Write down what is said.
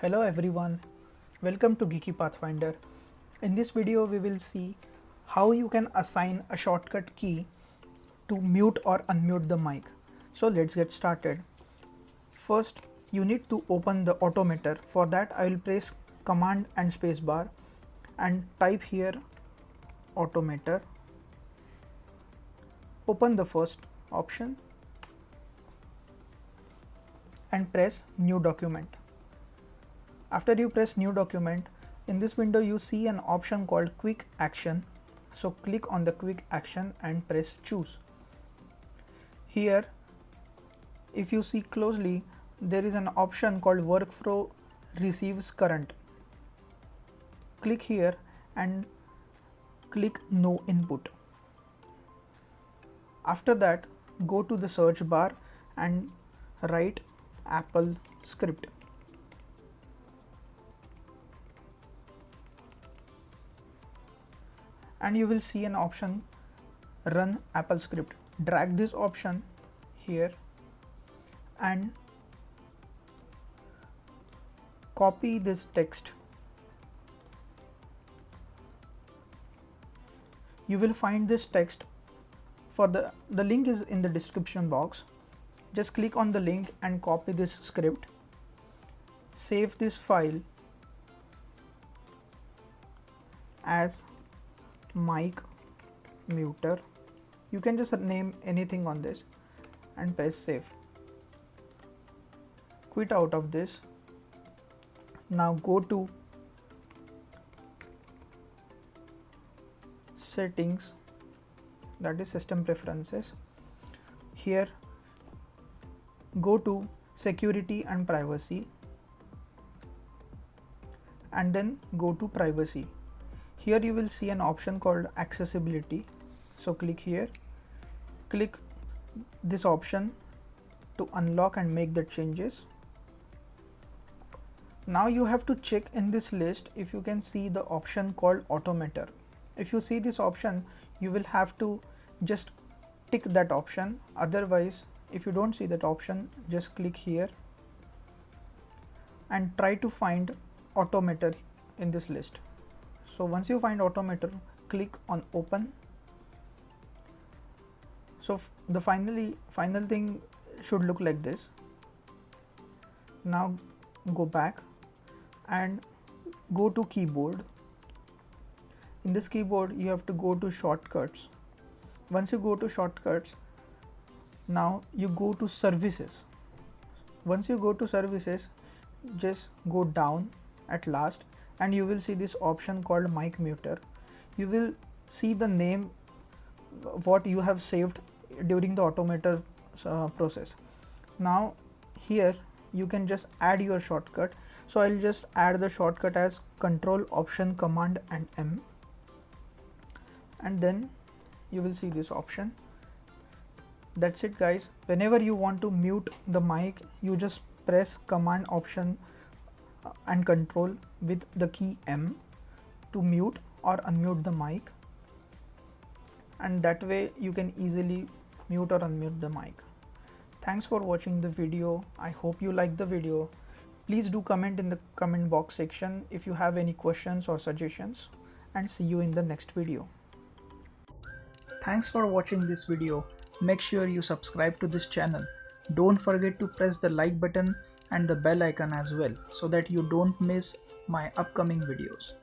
Hello everyone, welcome to Geeky Pathfinder. In this video we will see how you can assign a shortcut key to mute or unmute the mic. So let's get started. First you need to open the automator. For that I will press Command and spacebar and type here automator. Open the first option and press new document. After you press new document, in this window you see an option called quick action. So click on the quick action and press choose. Here if you see closely, there is an option called workflow receives current. Click here and click no input. After that go to the search bar and write Apple script. And you will see an option run Apple script. Drag this option here and copy this text. You will find this text for the link is in the description box. Just click on the link and copy this script. Save this file as mic muter. You can just name anything on this and press save. Quit out of this. Now go to settings, that is system preferences. Here go to security and privacy and then go to privacy. Here you will see an option called accessibility. So click here, click this option to unlock and make the changes. Now you have to check in this list if you can see the option called automator. If you see this option, you will have to just tick that option. Otherwise, if you don't see that option, just click here and try to find automator in this list. So once you find automator, click on open. So the final thing should look like this. Now go back and go to keyboard. In this keyboard you have to go to shortcuts. Once you go to shortcuts, now you go to services. Once you go to services, just go down at last and you will see this option called mic muter. You will see the name what you have saved during the automator process. Now here you can just add your shortcut. So I'll just add the shortcut as Control Option Command and M, and then you will see this option. That's it guys. Whenever you want to mute the mic, you just press Command Option and Control with the key M to mute or unmute the mic, and that way you can easily mute or unmute the mic. Thanks for watching the video. I hope you liked the video. Please do comment in the comment box section if you have any questions or suggestions, and see you in the next video. Thanks for watching this video. Make sure you subscribe to this channel. Don't forget to press the like button and the bell icon as well so that you don't miss my upcoming videos.